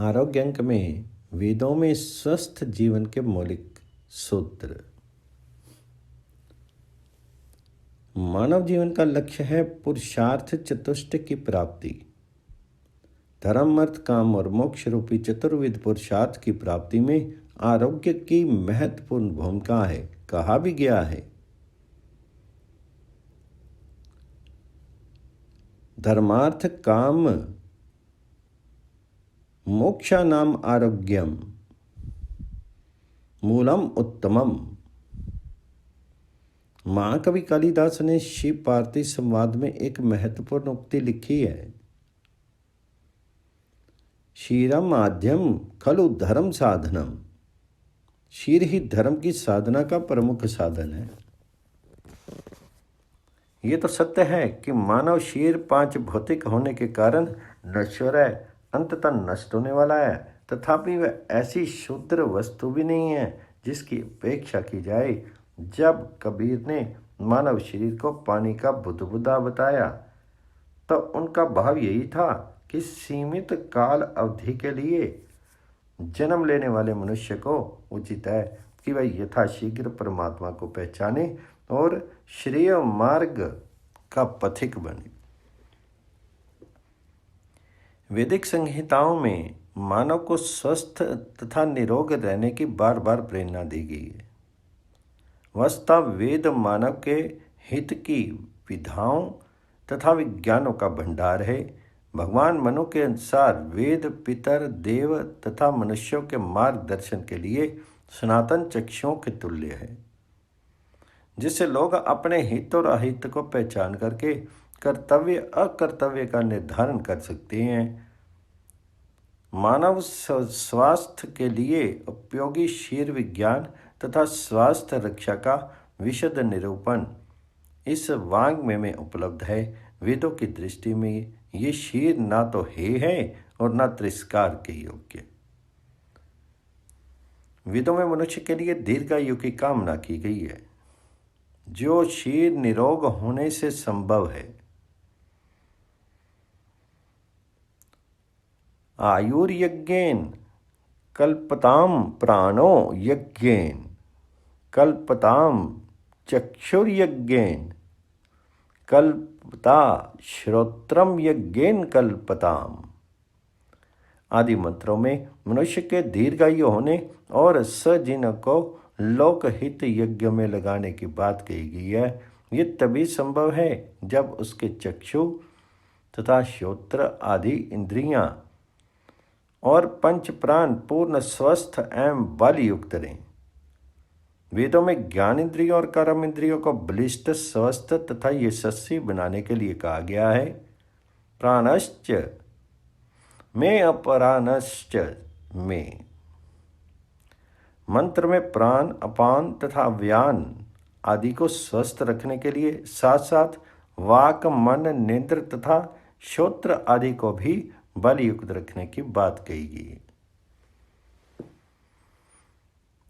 आरोग्य अंक में वेदों में स्वस्थ जीवन के मौलिक सूत्र। मानव जीवन का लक्ष्य है पुरुषार्थ चतुष्ट की प्राप्ति। धर्म, अर्थ, काम और मोक्ष रूपी चतुर्विध पुरुषार्थ की प्राप्ति में आरोग्य की महत्वपूर्ण भूमिका है। कहा भी गया है, धर्मार्थ काम मोक्षानाम आरोग्यम मूलम उत्तमम। महाकवि कालिदास ने शिव पार्वती संवाद में एक महत्वपूर्ण उक्ति लिखी है, क्षीरम आद्यम खलु धर्म साधनम। क्षीर ही धर्म की साधना का प्रमुख साधन है। ये तो सत्य है कि मानव शरीर पांच भौतिक होने के कारण नश्वर है, अंततः नष्ट होने वाला है। तथापि वह ऐसी शुद्र वस्तु भी नहीं है जिसकी अपेक्षा की जाए। जब कबीर ने मानव शरीर को पानी का बुदबुदा बताया तो उनका भाव यही था कि सीमित काल अवधि के लिए जन्म लेने वाले मनुष्य को उचित है कि वह यथाशीघ्र परमात्मा को पहचाने और श्रेय मार्ग का पथिक बने। वैदिक संहिताओं में मानव को स्वस्थ तथा निरोग रहने की बार बार प्रेरणा दी गई है। वस्तुतः वेद मानव के हित की विधाओं तथा विज्ञानों का भंडार है। भगवान मनु के अनुसार वेद पितर, देव तथा मनुष्यों के मार्गदर्शन के लिए सनातन चक्षुओं के तुल्य है, जिससे लोग अपने हित और अहित को पहचान करके कर्तव्य अकर्तव्य का निर्धारण कर सकते हैं। मानव स्वास्थ्य के लिए उपयोगी शरीर विज्ञान तथा स्वास्थ्य रक्षा का विशद निरूपण इस वाङ्मय में उपलब्ध है। वेदों की दृष्टि में ये शरीर ना तो हे है और ना तिरस्कार के योग्य। वेदों में मनुष्य के लिए दीर्घायु की कामना की गई है, जो शरीर निरोग होने से संभव है। आयुर्यज्ञेन कल्पताम प्राणो यज्ञेन कल्पताम चक्षुर्यज्ञेन कल्पता श्रोत्रम यज्ञेन कल्पताम आदि मंत्रों में मनुष्य के दीर्घायु होने और सजीन को लोकहित यज्ञ में लगाने की बात कही गई है। ये तभी संभव है जब उसके चक्षु तथा श्रोत्र आदि इंद्रियां और पंच प्राण पूर्ण स्वस्थ एवं बल युक्त रहें। वेदों में ज्ञान इंद्रियों और कर्म इंद्रियों को बलिष्ठ, स्वस्थ तथा यशस्वी बनाने के लिए कहा गया है। प्राणश्च में अपरानश्च में मंत्र में प्राण, अपान तथा व्यान आदि को स्वस्थ रखने के लिए साथ साथ वाक, मन, नेत्र तथा श्रोत्र आदि को भी बल युक्त रखने की बात कही गई है।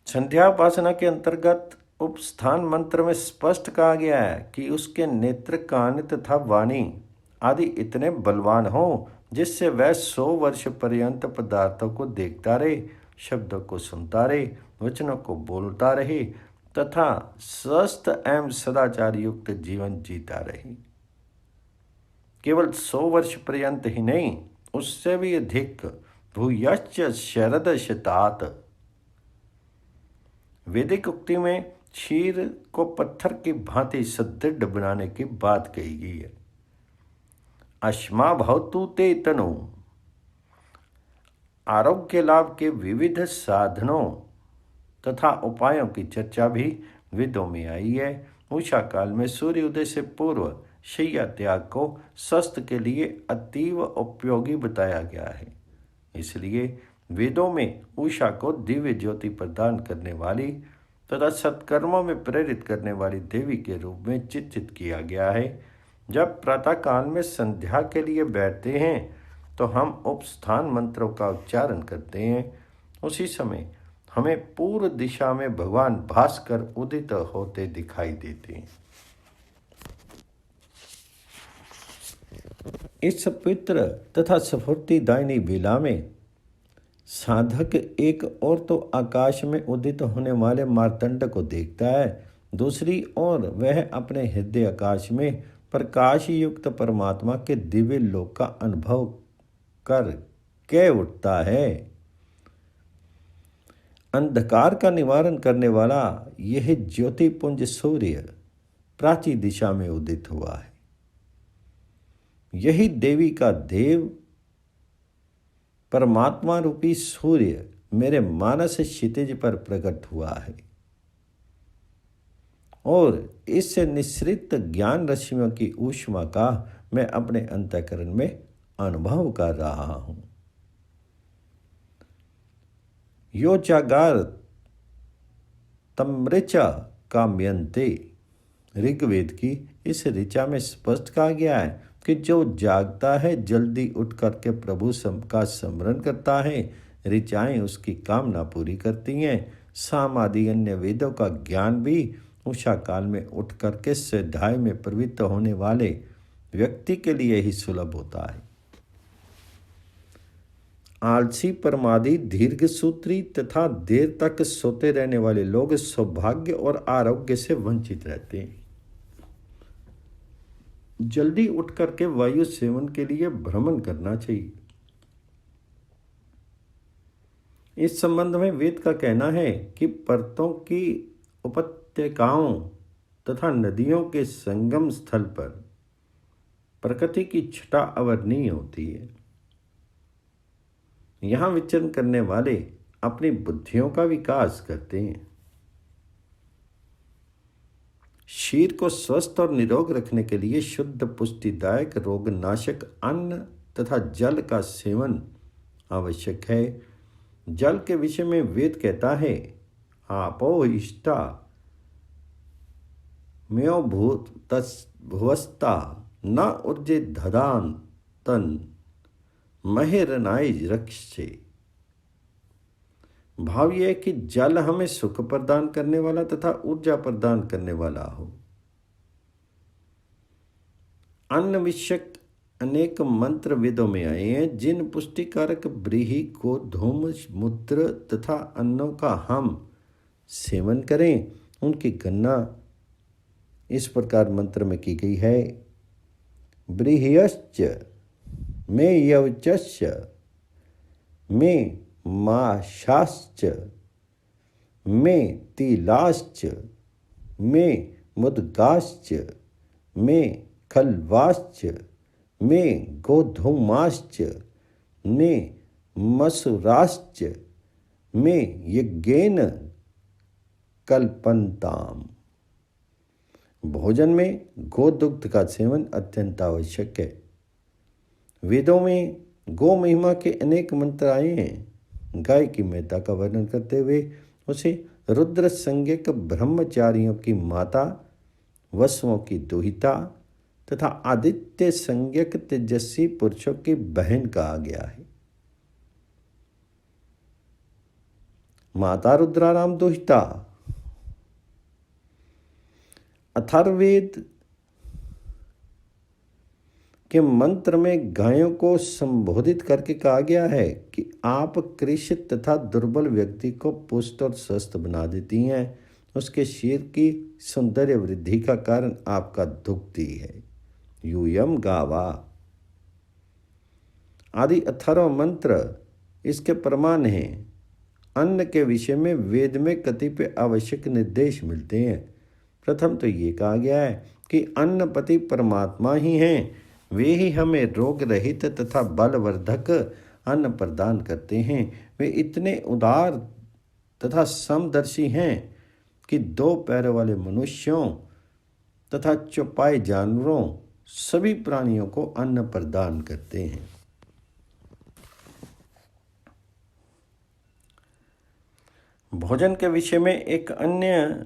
संध्या उपासना के अंतर्गत उपस्थान मंत्र में स्पष्ट कहा गया है कि उसके नेत्र, कान तथा वाणी आदि इतने बलवान हों जिससे वह 100 वर्ष पर्यंत पदार्थों को देखता रहे, शब्दों को सुनता रहे, वचनों को बोलता रहे तथा स्वस्थ एवं सदाचार युक्त जीवन जीता रहे। केवल 100 वर्ष पर्यंत ही नहीं, उससे भी अधिक। भूयश्च शरद शतात। वैदिक उक्ति में क्षीर को पत्थर की भांति सुदृढ़ बनाने की बात कही गई है। अश्मा भवतु ते तनु। आरोग्य लाभ के विविध साधनों तथा उपायों की चर्चा भी वेदों में आई है। उषा काल में सूर्य उदय से पूर्व शैया त्याग को स्वास्थ्य के लिए अतीव उपयोगी बताया गया है। इसलिए वेदों में उषा को दिव्य ज्योति प्रदान करने वाली तथा सत्कर्मों में प्रेरित करने वाली देवी के रूप में चित्रित किया गया है। जब प्रातःकाल में संध्या के लिए बैठते हैं तो हम उपस्थान मंत्रों का उच्चारण करते हैं। उसी समय हमें पूर्व दिशा में भगवान भास्कर उदित होते दिखाई देते हैं। इस पवित्र तथा स्फूर्तिदायिनी बेला में साधक एक और तो आकाश में उदित होने वाले मार्तंड को देखता है, दूसरी ओर वह अपने हृदय आकाश में प्रकाश युक्त परमात्मा के दिव्य लोक का अनुभव कर के उठता है। अंधकार का निवारण करने वाला यह ज्योतिपुंज सूर्य प्राची दिशा में उदित हुआ है। यही देवी का देव परमात्मा रूपी सूर्य मेरे मानस क्षितिज पर प्रकट हुआ है और इससे निश्रित ज्ञान रश्मियों की ऊष्मा का मैं अपने अंतःकरण में अनुभव कर रहा हूं। यो जागार तमृचा काम्यन्ते, ऋग्वेद की इस ऋचा में स्पष्ट कहा गया है कि जो जागता है जल्दी उठ करके प्रभु का स्मरण करता है, ऋचाएं उसकी कामना पूरी करती हैं। साम आदि अन्य वेदों का ज्ञान भी उषा काल में उठ करके स्वाध्याय में प्रवृत्त होने वाले व्यक्ति के लिए ही सुलभ होता है। आलसी, प्रमादी, दीर्घ सूत्री तथा देर तक सोते रहने वाले लोग सौभाग्य और आरोग्य से वंचित रहते हैं। जल्दी उठ करके वायु सेवन के लिए भ्रमण करना चाहिए। इस संबंध में वेद का कहना है कि पर्वतों की उपत्यकाओं तथा नदियों के संगम स्थल पर प्रकृति की छटा अवर्णीय होती है। यहाँ विचरण करने वाले अपनी बुद्धियों का विकास करते हैं। शरीर को स्वस्थ और निरोग रखने के लिए शुद्ध, पुष्टिदायक, रोगनाशक अन्न तथा जल का सेवन आवश्यक है। जल के विषय में वेद कहता है, आपो इष्टा म्यो भुवस्ता न ऊर्जे धदान तन महेरनाय रक्षे। भाव यह है कि जल हमें सुख प्रदान करने वाला तथा ऊर्जा प्रदान करने वाला हो। अन्न विषयक अनेक मंत्र वेदों में आए हैं, जिन पुष्टिकारक व्रीहि को धूम, मूत्र तथा अन्नों का हम सेवन करें, उनकी गणना इस प्रकार मंत्र में की गई है। व्रीह्यश्च मे यवचस्य मे माशाश्च मे तिलाश्च मे मुद्गाश्च मे खल्वाश्च मे गोधूमाश्च मे मसूराश्च मे यज्ञेन कल्पन्ताम। भोजन में गोदुग्ध का सेवन अत्यंत आवश्यक है। वेदों में गो महिमा के अनेक मंत्र आए हैं। गाय की महत्ता का वर्णन करते हुए उसे रुद्र संज्ञक ब्रह्मचारियों की माता, वसुओं की दुहिता तथा आदित्य संज्ञक तेजस्वी पुरुषों की बहन कहा गया है। माता रुद्राराम दुहिता। अथर्ववेद के मंत्र में गायों को संबोधित करके कहा गया है कि आप कृष तथा दुर्बल व्यक्ति को पुष्ट और स्वस्थ बना देती हैं। उसके शरीर की सौंदर्य वृद्धि का कारण आपका दुग्ध है। यूयम गावा आदि अथर्व मंत्र इसके प्रमाण हैं। अन्न के विषय में वेद में कतिपय आवश्यक निर्देश मिलते हैं। प्रथम तो ये कहा गया है कि अन्नपति परमात्मा ही हैं। वे ही हमें रोग रहित तथा बलवर्धक अन्न प्रदान करते हैं। वे इतने उदार तथा समदर्शी हैं कि दो पैरों वाले मनुष्यों तथा चौपाए जानवरों सभी प्राणियों को अन्न प्रदान करते हैं। भोजन के विषय में एक अन्य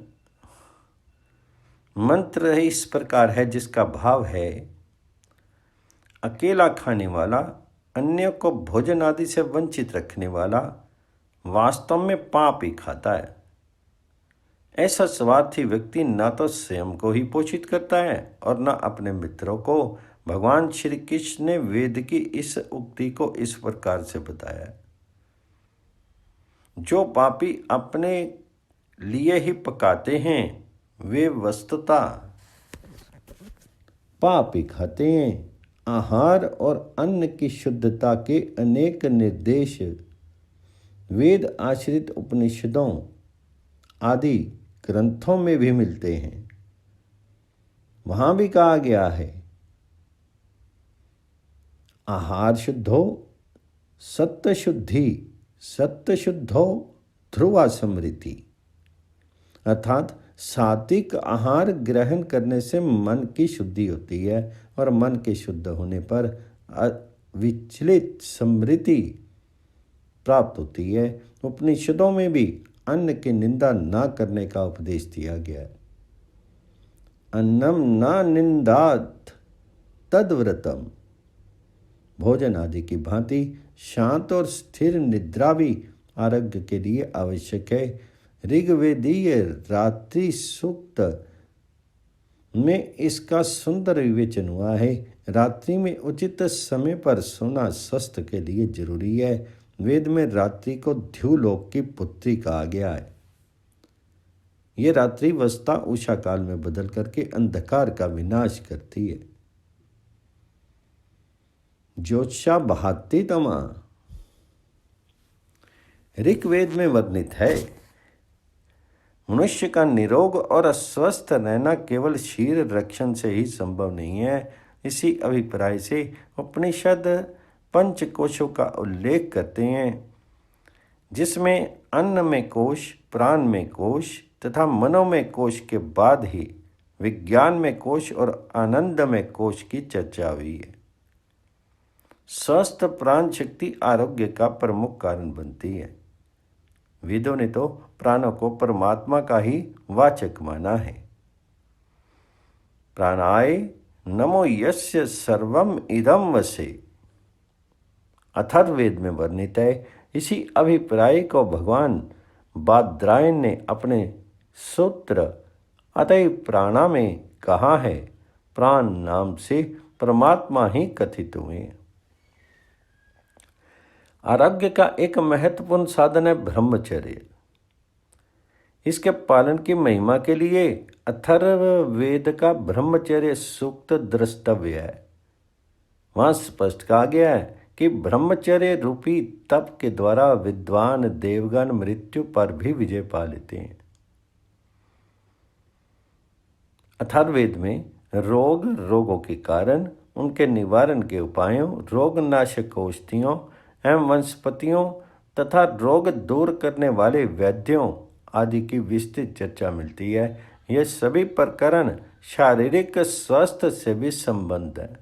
मंत्र इस प्रकार है, जिसका भाव है, अकेला खाने वाला, अन्य को भोजन आदि से वंचित रखने वाला वास्तव में पाप ही खाता है। ऐसा स्वार्थी व्यक्ति न तो स्वयं को ही पोषित करता है और न अपने मित्रों को। भगवान श्री कृष्ण ने वेद की इस उक्ति को इस प्रकार से बताया, जो पापी अपने लिए ही पकाते हैं वे वस्तुतः पाप ही खाते हैं। आहार और अन्न की शुद्धता के अनेक निर्देश वेद आश्रित उपनिषदों आदि ग्रंथों में भी मिलते हैं। वहां भी कहा गया है, आहार शुद्धो सत्य शुद्धि, सत्य शुद्धो ध्रुवा समृद्धि। अर्थात सात्विक आहार ग्रहण करने से मन की शुद्धि होती है और मन के शुद्ध होने पर विचलित समृद्धि प्राप्त होती है। उपनिषदों में भी अन्न की निंदा न करने का उपदेश दिया गया है। अन्नम न निंदात तद्व्रतम। भोजन आदि की भांति शांत और स्थिर निद्रा भी आरोग्य के लिए आवश्यक है। ऋग्वेदीय रात्रि सूक्त में इसका सुंदर विवेचन हुआ है। रात्रि में उचित समय पर सोना स्वास्थ्य के लिए जरूरी है। वेद में रात्रि को ध्युलोक की पुत्री कहा गया है। ये रात्रि अवस्था उषा काल में बदल करके अंधकार का विनाश करती है। ज्योत्सा बहाती तमा ऋग्वेद में वर्णित है। मनुष्य का निरोग और स्वस्थ रहना केवल शरीर रक्षण से ही संभव नहीं है। इसी अभिप्राय से उपनिषद पंचकोशों का उल्लेख करते हैं, जिसमें अन्न में कोश, प्राण में कोश तथा मनो में कोश के बाद ही विज्ञान में कोश और आनंद में कोश की चर्चा हुई है। स्वस्थ प्राण शक्ति आरोग्य का प्रमुख कारण बनती है। वेदों ने तो प्राणों को परमात्मा का ही वाचक माना है। प्राणाय नमो यस्य सर्वम इदम वसे अथर्ववेद में वर्णित है। इसी अभिप्राय को भगवान बादरायण ने अपने सूत्र अतः प्राणा में कहा है। प्राण नाम से परमात्मा ही कथित हुए। आरोग्य का एक महत्वपूर्ण साधन है ब्रह्मचर्य। इसके पालन की महिमा के लिए अथर्ववेद का ब्रह्मचर्य सूक्त द्रष्टव्य है। वहां स्पष्ट कहा गया है कि ब्रह्मचर्य रूपी तप के द्वारा विद्वान देवगण मृत्यु पर भी विजय पा लेते हैं। अथर्ववेद में रोग, रोगों के कारण, उनके निवारण के उपायों, रोगनाशक औषधियों एवं वनस्पतियों तथा रोग दूर करने वाले वैद्यों आदि की विस्तृत चर्चा मिलती है। ये सभी प्रकरण शारीरिक स्वास्थ्य से भी संबंध है।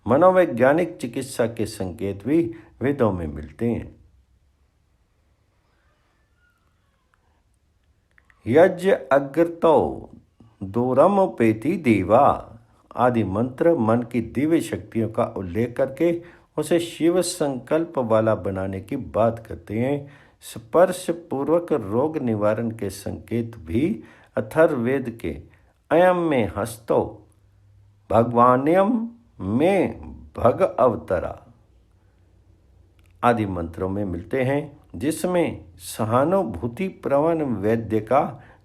मनोवैज्ञानिक चिकित्सा के संकेत भी वेदों में मिलते हैं। यज्ञ अग्रतो दूरम पेति देवा आदि मंत्र मन की दिव्य शक्तियों का उल्लेख करके उसे शिव संकल्प वाला बनाने की बात करते हैं। स्पर्श पूर्वक रोग निवारण के संकेत भी अथर्ववेद के अयम में हस्तो भगवान्यम में भग अवतरा आदि मंत्रों में मिलते हैं, जिसमें सहानुभूति प्रवण वैद्य का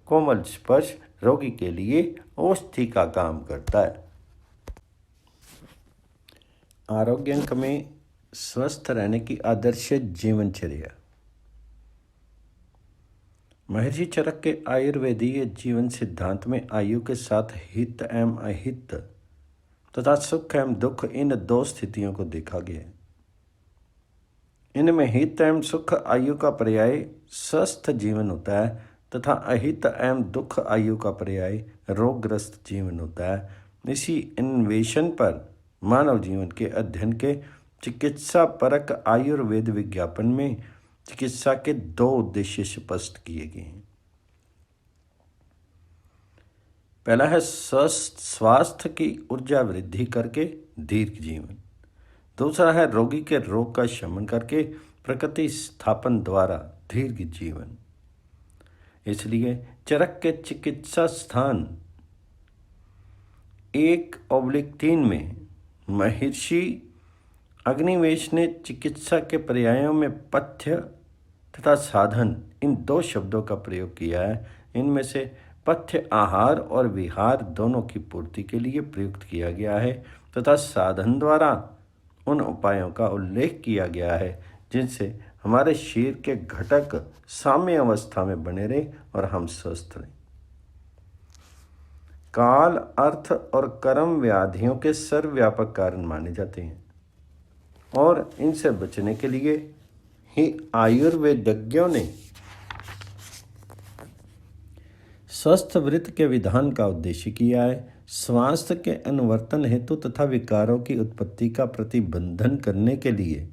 कोमल स्पर्श रोगी के लिए औषधि का काम करता है। आरोग्य अंक में स्वस्थ रहने की आदर्श जीवनचर्या। महर्षि चरक के आयुर्वेदीय जीवन सिद्धांत में आयु के साथ हित एवं अहित तथा सुख एवं दुख, इन दो स्थितियों को देखा गया है। इनमें हित एवं सुख आयु का पर्याय स्वस्थ जीवन होता है तथा अहित एवं दुख आयु का पर्याय रोगग्रस्त जीवन होता है। इसी अन्वेषण पर मानव जीवन के अध्ययन के चिकित्सा परक आयुर्वेद विज्ञापन में चिकित्सा के दो उद्देश्य स्पष्ट किए गए हैं। पहला है स्वस्थ स्वास्थ्य की ऊर्जा वृद्धि करके दीर्घ जीवन। दूसरा है रोगी के रोग का शमन करके प्रकृति स्थापन द्वारा दीर्घ जीवन। इसलिए चरक के चिकित्सा स्थान 1/3 में महर्षि अग्निवेश ने चिकित्सा के पर्यायों में पथ्य तथा साधन, इन दो शब्दों का प्रयोग किया है। इनमें से पथ्य आहार और विहार दोनों की पूर्ति के लिए प्रयुक्त किया गया है तथा साधन द्वारा उन उपायों का उल्लेख किया गया है जिनसे हमारे शरीर के घटक साम्य अवस्था में बने रहे और हम स्वस्थ रहें। काल, अर्थ और कर्म व्याधियों के सर्वव्यापक कारण माने जाते हैं और इनसे बचने के लिए ही आयुर्वेदज्ञों ने स्वस्थ वृत्त के विधान का उद्देश्य किया है। स्वास्थ्य के अनुवर्तन हेतु तथा विकारों की उत्पत्ति का प्रतिबंधन करने के लिए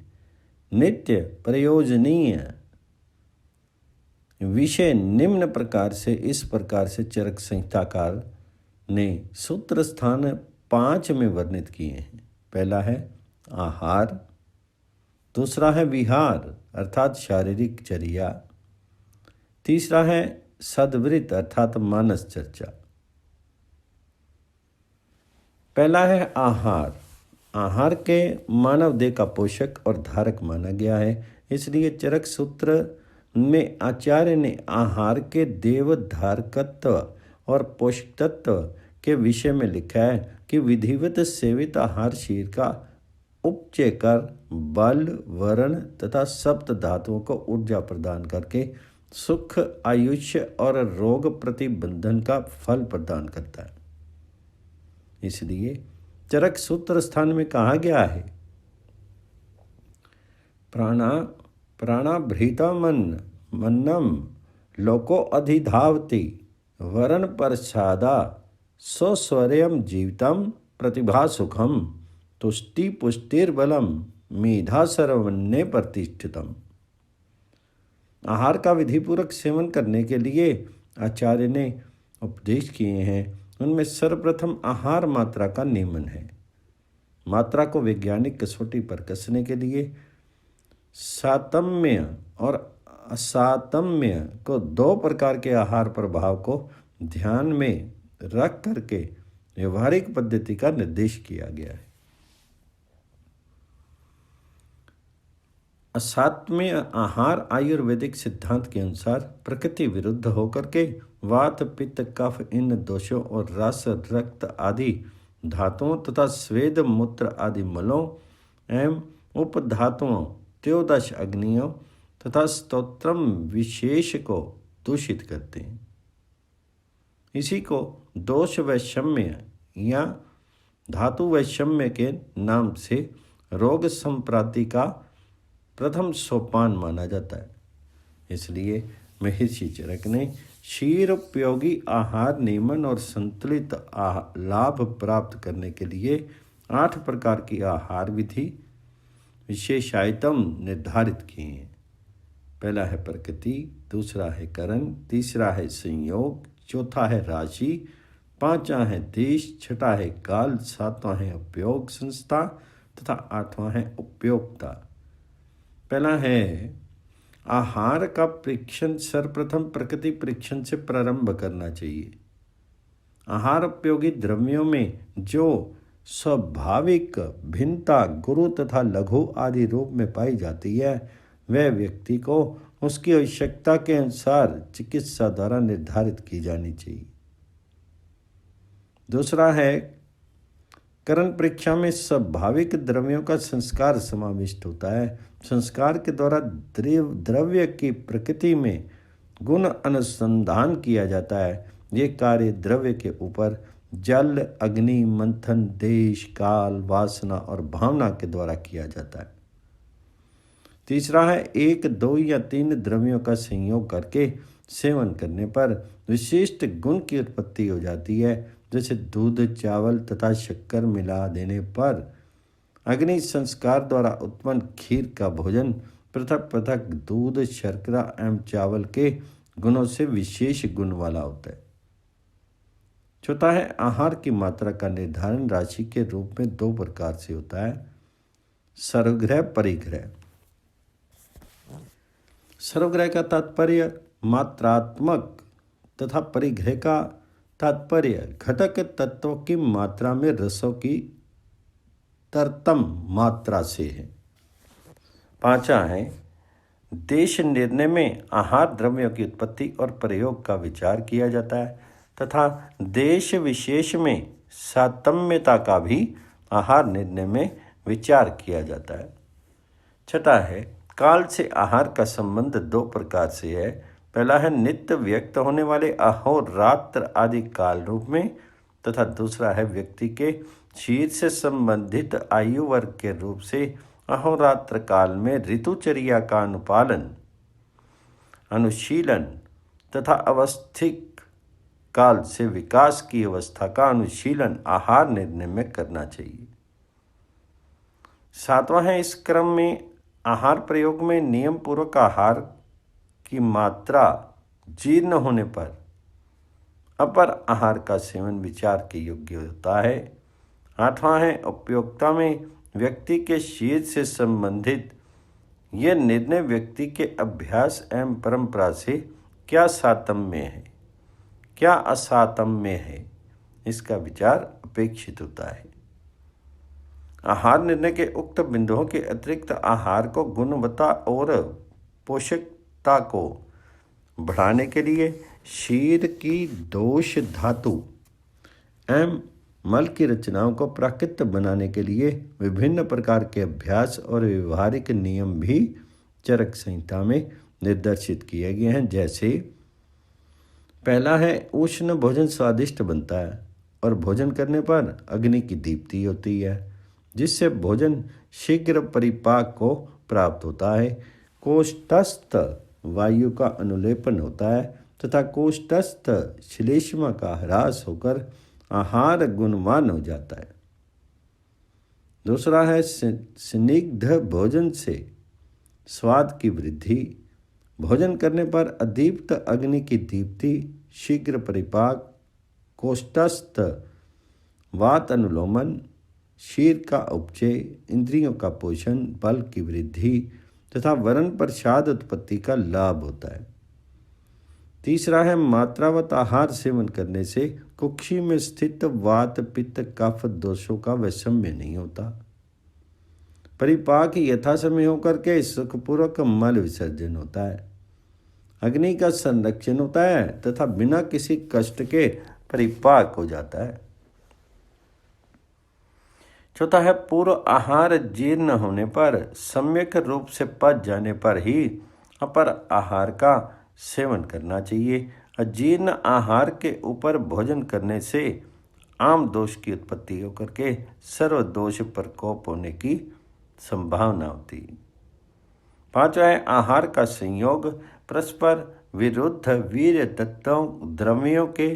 नित्य प्रयोजनीय विषय निम्न प्रकार से इस प्रकार से चरक संहिताकार ने सूत्र स्थान 5 में वर्णित किए हैं। पहला है आहार, दूसरा है विहार अर्थात शारीरिक चर्या, तीसरा है सद्वृत्त अर्थात मानस चर्चा। पहला है आहार। आहार के मानव देह का पोषक और धारक माना गया है, इसलिए चरक सूत्र में आचार्य ने आहार के देवधारकत्व और पोषक तत्व के विषय में लिखा है कि विधिवत सेवित आहार शरीर का उपचय कर बल, वर्ण तथा सप्त धातुओं को ऊर्जा प्रदान करके सुख, आयुष्य और रोग प्रतिबंधन का फल प्रदान करता है। इसलिए चरक सूत्र स्थान में कहा गया है प्राणाभृता मन्नम लोको अधिधावति वरण प्रसादा स्वस्वर्यम जीवितम प्रतिभा सुखम तुष्टि पुष्टिर्बलम मेधा सर्वन्ने प्रतिष्ठितम। आहार का विधिपूर्वक सेवन करने के लिए आचार्य ने उपदेश किए हैं। उनमें सर्वप्रथम आहार मात्रा का नियमन है। मात्रा को वैज्ञानिक कसौटी पर कसने के लिए सातम्य और असातम्य को 2 प्रकार के आहार प्रभाव को ध्यान में रख करके व्यवहारिक पद्धति का निर्देश किया गया है। असात्म्य आहार आयुर्वेदिक सिद्धांत के अनुसार प्रकृति विरुद्ध होकर के वात, पित्त, कफ इन दोषों और रस, रक्त आदि धातुओं तथा स्वेद, मूत्र आदि मलों एवं उपधातुओं, त्योदश अग्नियों तथा स्तोत्रम विशेष को दूषित करते हैं। इसी को दोष वैषम्य या धातु वैषम्य के नाम से रोग संप्राप्ति का प्रथम सोपान माना जाता है। इसलिए महर्षि चरक ने क्षीरोपयोगी आहार नियमन और संतुलित लाभ प्राप्त करने के लिए 8 प्रकार की आहार विधि विशेषायतम निर्धारित किए हैं। पहला है प्रकृति, दूसरा है करण, तीसरा है संयोग, चौथा है राशि, 5वां है देश, 6वां है काल, 7वां है उपयोग संस्था तथा 8वां है उपयोक्ता। पहला है आहार का परीक्षण सर्वप्रथम प्रकृति परीक्षण से प्रारंभ करना चाहिए। आहार उपयोगी द्रव्यों में जो स्वाभाविक भिन्नता गुरु तथा लघु आदि रूप में पाई जाती है वह व्यक्ति को उसकी आवश्यकता के अनुसार चिकित्सा द्वारा निर्धारित की जानी चाहिए। दूसरा है करण परीक्षा में स्वाभाविक द्रव्यों का संस्कार समाविष्ट होता है। संस्कार के द्वारा द्रव्य की प्रकृति में गुण अनुसंधान किया जाता है। ये कार्य द्रव्य के ऊपर जल, अग्नि, मंथन, देश, काल, वासना और भावना के द्वारा किया जाता है। तीसरा है 1, 2 या 3 द्रव्यों का संयोग करके सेवन करने पर विशिष्ट गुण की उत्पत्ति हो जाती है। जैसे दूध, चावल तथा शक्कर मिला देने पर अग्नि संस्कार द्वारा उत्पन्न खीर का भोजन पृथक पृथक दूध, शर्करा एवं चावल के गुणों से विशेष गुण वाला होता है। चौथा है आहार की मात्रा का निर्धारण राशि के रूप में 2 प्रकार से होता है, सर्वग्रह, परिग्रह। सर्वग्रह का तात्पर्य मात्रात्मक तथा परिग्रह का तात्पर्य घटक तत्वों की मात्रा में रसों की तरतम मात्रा से है। 5वां है देश निर्णय में आहार द्रव्यों की उत्पत्ति और प्रयोग का विचार किया जाता है तथा देश विशेष में सातम्यता का भी आहार निर्णय में विचार किया जाता है। छठा है, काल से आहार का संबंध दो प्रकार से है। पहला है नित्य व्यक्त होने वाले अहोरात्र आदि काल रूप में तथा दूसरा है व्यक्ति के शरीर से संबंधित आयु वर्ग के रूप से अहोरात्र काल में ऋतुचर्या का अनुपालन, अनुशीलन तथा अवस्थिक काल से विकास की अवस्था का अनुशीलन आहार निर्णय में करना चाहिए। सातवां है, इस क्रम में आहार प्रयोग में नियम पूर्वक आहार की मात्रा जीर्ण होने पर अपर आहार का सेवन विचार के योग्य होता है। आठवां है, उपयोगिता में व्यक्ति के शरीर से संबंधित यह निर्णय व्यक्ति के अभ्यास एवं परंपरा से क्या सातम्य है, क्या असातम्य है, इसका विचार अपेक्षित होता है। आहार निर्णय के उक्त बिंदुओं के अतिरिक्त आहार को गुणवत्ता और पोषकता को बढ़ाने के लिए शरीर की दोष धातु एवं मल की रचनाओं को प्राकृत बनाने के लिए विभिन्न प्रकार के अभ्यास और व्यवहारिक नियम भी चरक संहिता में निर्देशित किए गए हैं। जैसे पहला है, उष्ण भोजन स्वादिष्ट बनता है और भोजन करने पर अग्नि की दीप्ति होती है जिससे भोजन शीघ्र परिपाक को प्राप्त होता है। कोष्ठस्थ वायु का अनुलेपन होता है तथा कोष्ठस्थ श्लेष्मा का ह्रास होकर आहार गुणवान हो जाता है। दूसरा है, स्निग्ध भोजन से स्वाद की वृद्धि, भोजन करने पर अदीप्त अग्नि की दीप्ति, शीघ्र परिपाक, कोष्ठस्थ वात अनुलोमन, शीर का उपचय, इंद्रियों का पोषण, बल की वृद्धि तथा वरण प्रसाद उत्पत्ति का लाभ होता है। तीसरा है, मात्रावत आहार सेवन करने से कुक्षी में स्थित वात पित्त कफ दोषों का वैषम्य नहीं होता। परिपाक यथा समय होकर के सुखपूर्वक मल विसर्जन होता है, अग्नि का संरक्षण होता है तथा बिना किसी कष्ट के परिपाक हो जाता है। चौथा है, पूर्व आहार जीर्ण होने पर सम्यक रूप से पच जाने पर ही अपर आहार का सेवन करना चाहिए। अजीर्ण आहार के ऊपर भोजन करने से आम दोष की उत्पत्ति होकर के सर्वदोष प्रकोप होने की संभावना होती है। पांचवा है, आहार का संयोग परस्पर विरुद्ध वीर्य तत्वों द्रव्यों के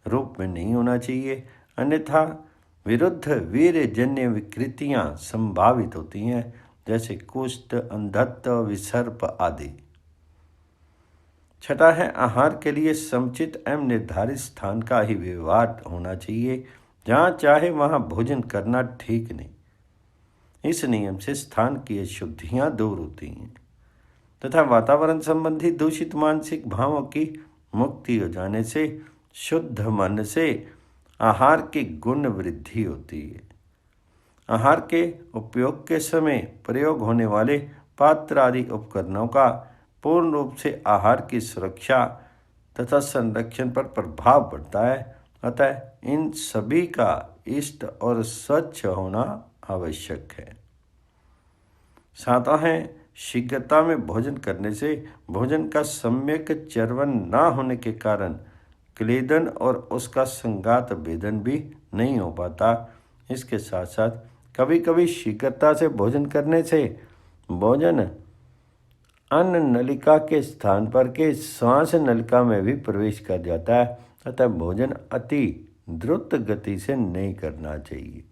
रूप में नहीं होना चाहिए, अन्यथा विरुद्ध वीर्यजन्य विकृतियां संभावित होती हैं, जैसे कुष्ठ, अंधत्व, विसर्प आदि। छठा है, आहार के लिए समुचित एवं निर्धारित स्थान का ही व्यवहार होना चाहिए, जहाँ चाहे वहाँ भोजन करना ठीक नहीं। इस नियम से स्थान की अशुद्धियाँ दूर होती हैं तथा वातावरण संबंधी दूषित मानसिक भावों की मुक्ति हो जाने से शुद्ध मन से आहार की गुण वृद्धि होती है। आहार के उपयोग के समय प्रयोग होने वाले पात्र आदि उपकरणों का पूर्ण रूप से आहार की सुरक्षा तथा संरक्षण पर प्रभाव पड़ता है, अतः इन सभी का इष्ट और स्वच्छ होना आवश्यक है। सातवां है, शीघ्रता में भोजन करने से भोजन का सम्यक चर्वण न होने के कारण क्लेदन और उसका संगात भेदन भी नहीं हो पाता। इसके साथ साथ कभी कभी शीघ्रता से भोजन करने से भोजन अन्न नलिका के स्थान पर के श्वास नलिका में भी प्रवेश कर जाता है, अतः भोजन अति द्रुत गति से नहीं करना चाहिए।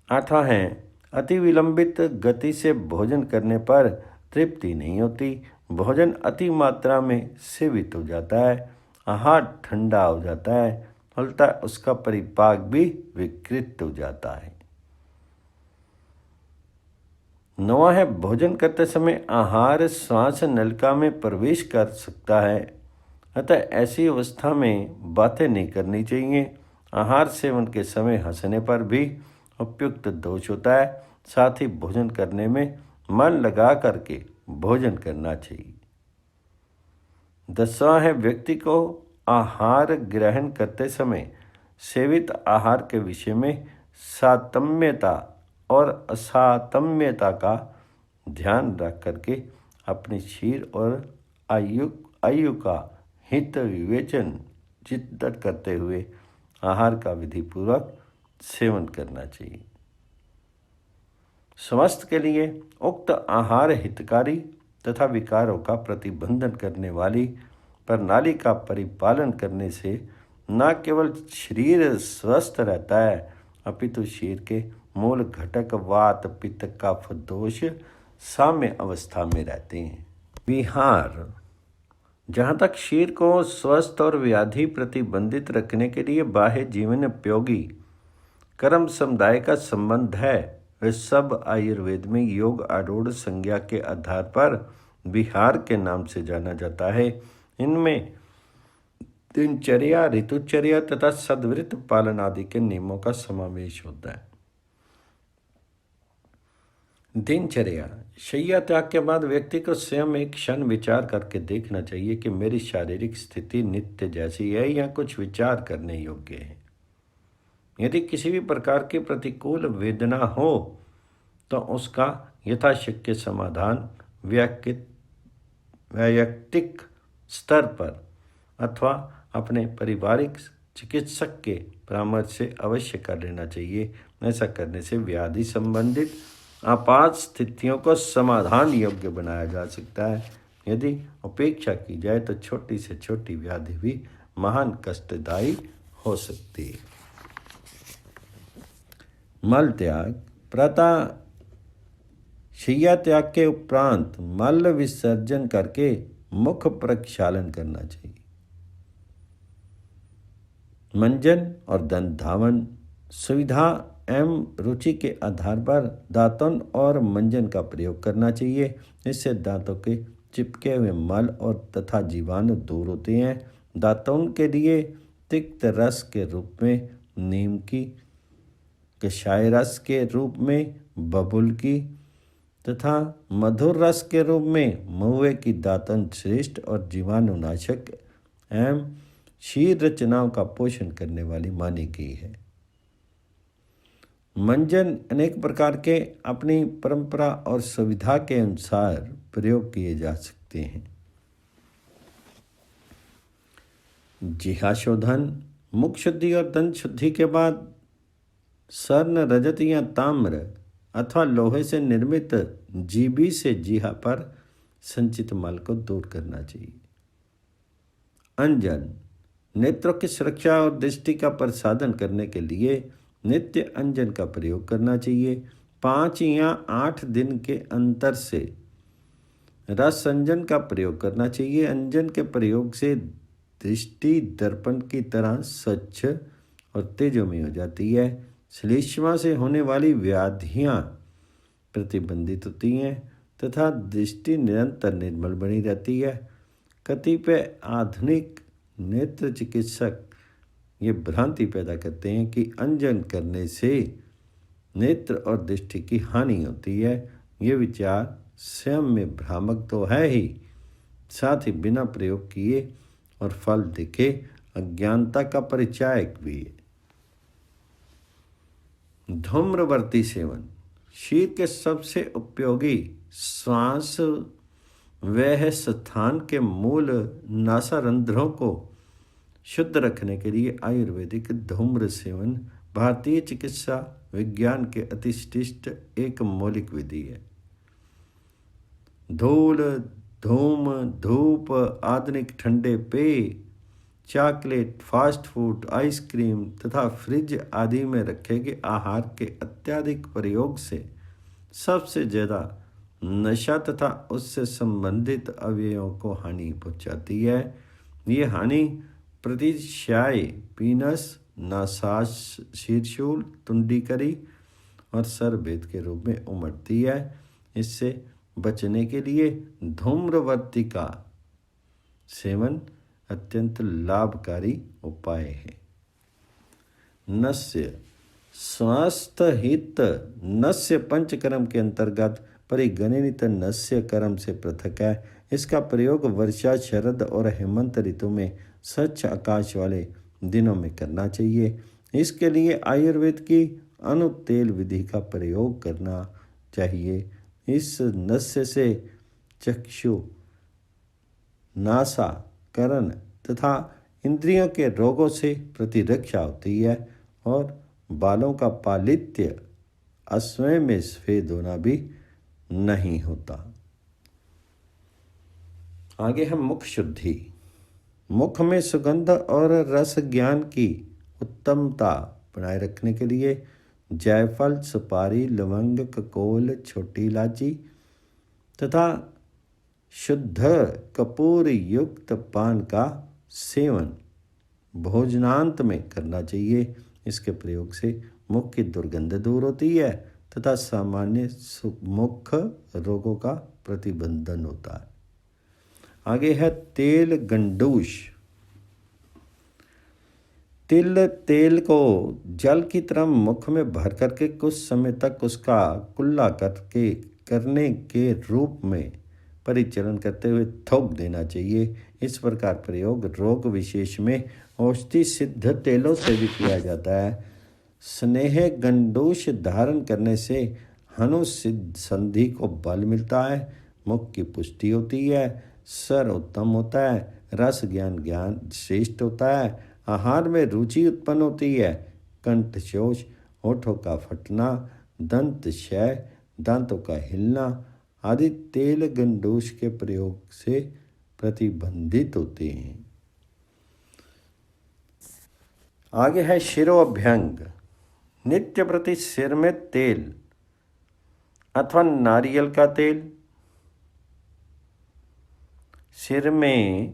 आठवां है, अति विलंबित गति से भोजन करने पर तृप्ति नहीं होती, भोजन अति मात्रा में सेवित हो जाता है, आहार ठंडा हो जाता है, फलतः उसका परिपाक भी विकृत हो जाता है। नौवां है, भोजन करते समय आहार श्वास नलिका में प्रवेश कर सकता है, अतः ऐसी अवस्था में बातें नहीं करनी चाहिए। आहार सेवन के समय हंसने पर भी उपयुक्त दोष होता है। साथ ही भोजन करने में मन लगा करके भोजन करना चाहिए। 10वां है, व्यक्ति को आहार ग्रहण करते समय सेवित आहार के विषय में सातम्यता और असातम्यता का ध्यान रख करके अपने शरीर और आयु का हित विवेचन चिंतन करते हुए आहार का विधिपूर्वक सेवन करना चाहिए। स्वास्थ्य के लिए उक्त आहार हितकारी तथा विकारों का प्रतिबंधन करने वाली प्रणाली का परिपालन करने से न केवल शरीर स्वस्थ रहता है अपितु शरीर के मूल घटक वात पित्त कफ दोष साम्य अवस्था में रहते हैं। विहार, जहाँ तक शरीर को स्वस्थ और व्याधि प्रतिबंधित रखने के लिए बाह्य जीवन उपयोगी कर्म समुदाय का संबंध है, वे सब आयुर्वेद में योग आरूढ़ संज्ञा के आधार पर विहार के नाम से जाना जाता है। इनमें दिनचर्या, ऋतुचर्या तथा सद्वृत्त पालन आदि के नियमों का समावेश होता है। दिनचर्या, शैया त्याग के बाद व्यक्ति को स्वयं एक क्षण विचार करके देखना चाहिए कि मेरी शारीरिक स्थिति नित्य जैसी है या कुछ विचार करने योग्य है। यदि किसी भी प्रकार की प्रतिकूल वेदना हो तो उसका यथाशक्य समाधान वैयक्तिक स्तर पर अथवा अपने पारिवारिक चिकित्सक के परामर्श से अवश्य कर लेना चाहिए। ऐसा करने से व्याधि संबंधित आपात स्थितियों को समाधान योग्य बनाया जा सकता है। यदि उपेक्षा की जाए तो छोटी से छोटी व्याधि भी महान कष्टदायी हो सकती है। मल त्याग, प्रातः शैया त्याग के उपरांत मल विसर्जन करके मुख प्रक्षालन करना चाहिए। मंजन और दंत धावन, सुविधा एवं रुचि के आधार पर दातुन और मंजन का प्रयोग करना चाहिए। इससे दांतों के चिपके हुए मल और तथा जीवाणु दूर होते हैं। दातुन के लिए तिक्त रस के रूप में नीम की, कषाय रस के रूप में बबुल की तथा मधुर रस के रूप में महुए की दातुन श्रेष्ठ और जीवाणुनाशक एवं शीर रचनाओं का पोषण करने वाली मानी गई है। मंजन अनेक प्रकार के अपनी परंपरा और सुविधा के अनुसार प्रयोग किए जा सकते हैं। जिह्वा शोधन, मुख शुद्धि और दंत शुद्धि के बाद स्वर्ण, रजत या ताम्र अथवा लोहे से निर्मित जीभी से जिह्वा पर संचित मल को दूर करना चाहिए। अंजन, नेत्रों की सुरक्षा और दृष्टि का प्रसाधन करने के लिए नित्य अंजन का प्रयोग करना चाहिए। 5 या 8 दिन के अंतर से रस अंजन का प्रयोग करना चाहिए। अंजन के प्रयोग से दृष्टि दर्पण की तरह स्वच्छ और तेजोमय हो जाती है। श्लेष्मा से होने वाली व्याधियाँ प्रतिबंधित होती हैं तथा दृष्टि निरंतर निर्मल बनी रहती है। कतिपय आधुनिक नेत्र चिकित्सक ये भ्रांति पैदा करते हैं कि अंजन करने से नेत्र और दृष्टि की हानि होती है। ये विचार स्वयं में भ्रामक तो है ही, साथ ही बिना प्रयोग किए और फल दिखे अज्ञानता का परिचायक भी है। धूम्रवर्ती सेवन, शरीर के सबसे उपयोगी श्वास वह स्थान के मूल नासारंध्रों को शुद्ध रखने के लिए आयुर्वेदिक धूम्र सेवन भारतीय चिकित्सा विज्ञान के अतिश्रेष्ठ एक मौलिक विधि है। धूल, धूम, धूप, आधुनिक ठंडे पेय, चॉकलेट, फास्ट फूड, आइसक्रीम तथा फ्रिज आदि में रखे गए आहार के अत्यधिक प्रयोग से सबसे ज़्यादा नशा तथा उससे संबंधित अवयवों को हानि पहुंचाती है। ये हानि प्रतिशय, पीनस, नासाज, शीर्षूल, तुंडीकरी और सरभेद के रूप में उमड़ती है। इससे बचने के लिए धूम्रवर्ती का सेवन अत्यंत लाभकारी उपाय है। नस्य, स्वास्थ्य हित नस्य पंचकर्म के अंतर्गत परिगणित नस्य कर्म से पृथक है। इसका प्रयोग वर्षा, शरद और हेमंत ऋतु में स्वच्छ आकाश वाले दिनों में करना चाहिए। इसके लिए आयुर्वेद की अनुतेल विधि का प्रयोग करना चाहिए। इस नस्य से चक्षु, नासा, कर्ण तथा इंद्रियों के रोगों से प्रतिरक्षा होती है और बालों का पालित्य अस्वय में सफेद होना भी नहीं होता। आगे है मुख शुद्धि। मुख में सुगंध और रस ज्ञान की उत्तमता बनाए रखने के लिए जायफल, सुपारी, लवंग, ककोल, छोटी इलायची तथा शुद्ध कपूर युक्त पान का सेवन भोजनांत में करना चाहिए। इसके प्रयोग से मुख की दुर्गंध दूर होती है तथा सामान्य मुख रोगों का प्रतिबंधन होता है। आगे है तेल गंडूश। तिल तेल को जल की तरह मुख में भर करके कुछ समय तक उसका कुल्ला करने के रूप में परिचलन करते हुए थोक देना चाहिए। इस प्रकार प्रयोग रोग विशेष में औषधि सिद्ध तेलों से भी किया जाता है। स्नेह गंडूश धारण करने से हनु सिद्ध संधि को बल मिलता है, मुख की पुष्टि होती है, सर उत्तम होता है, रस ज्ञान श्रेष्ठ होता है, आहार में रुचि उत्पन्न होती है, कंठ शोष, होठों का फटना, दंत क्षय, दांतों का हिलना आदि तेल गंडूश के प्रयोग से प्रतिबंधित होते हैं। आगे है शिरोअभ्यंग। नित्य प्रति सिर में तेल अथवा नारियल का तेल, सिर में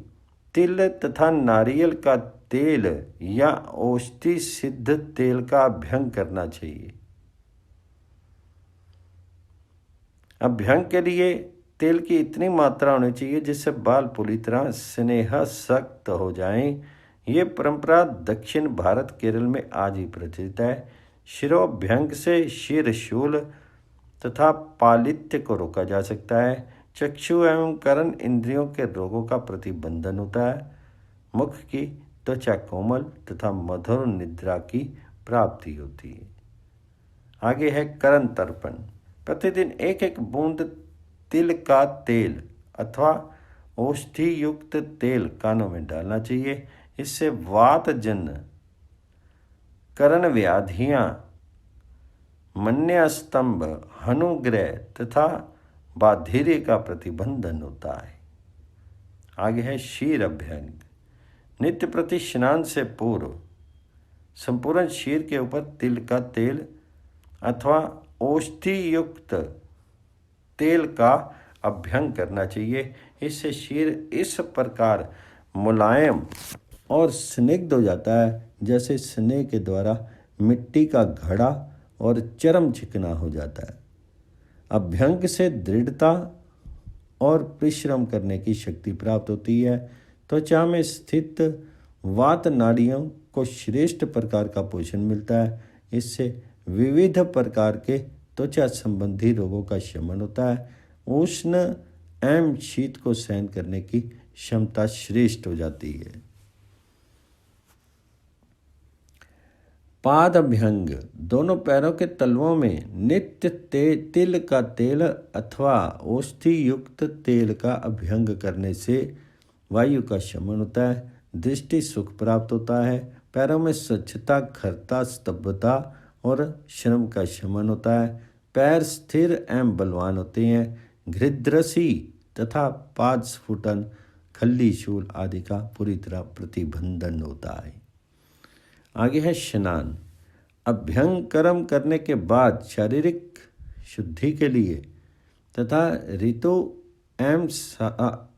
तिल तथा नारियल का तेल या औषधि सिद्ध तेल का अभ्यंग करना चाहिए। अभ्यंग के लिए तेल की इतनी मात्रा होनी चाहिए जिससे बाल पूरी तरह स्नेह सख्त हो जाएं। ये परंपरा दक्षिण भारत केरल में आज ही प्रचलित है। शिरोभ्यंग से शिर शूल तथा पालित्य को रोका जा सकता है। चक्षु एवं कर्ण इंद्रियों के रोगों का प्रतिबंधन होता है। मुख की त्वचा कोमल तथा मधुर निद्रा की प्राप्ति होती है। आगे है कर्ण तर्पण। प्रतिदिन एक एक बूंद तिल का तेल अथवा औषधि युक्त तेल कानों में डालना चाहिए। इससे वातजन्य कर्ण व्याधियाँ, मन्यस्तंभ, हनुग्रह तथा बाधिर्य का प्रतिबंधन होता है। आगे है शीर अभ्यंग। नित्य प्रति स्नान से पूर्व संपूर्ण शीर के ऊपर तिल का तेल अथवा औषधि युक्त तेल का अभ्यंग करना चाहिए। इससे शीर इस प्रकार मुलायम और स्निग्ध हो जाता है जैसे स्नेह के द्वारा मिट्टी का घड़ा और चरम चिकना हो जाता है। अभ्यंग से दृढ़ता और परिश्रम करने की शक्ति प्राप्त होती है। त्वचा में स्थित वात नाड़ियों को श्रेष्ठ प्रकार का पोषण मिलता है। इससे विविध प्रकार के त्वचा संबंधी रोगों का शमन होता है। उष्ण एवं शीत को सहन करने की क्षमता श्रेष्ठ हो जाती है। पाद अभ्यंग। दोनों पैरों के तलवों में नित्य तिल का तेल अथवा औषधि युक्त तेल का अभ्यंग करने से वायु का शमन होता है, दृष्टि सुख प्राप्त होता है, पैरों में स्वच्छता, खरता, स्तब्धता और श्रम का शमन होता है, पैर स्थिर एवं बलवान होते हैं, घृद्रसी तथा पाद स्फुटन, खल्ली शूल आदि का पूरी तरह प्रतिबंधन होता है। आगे है स्नान। अभ्यंग कर्म करने के बाद शारीरिक शुद्धि के लिए तथा ऋतु एवं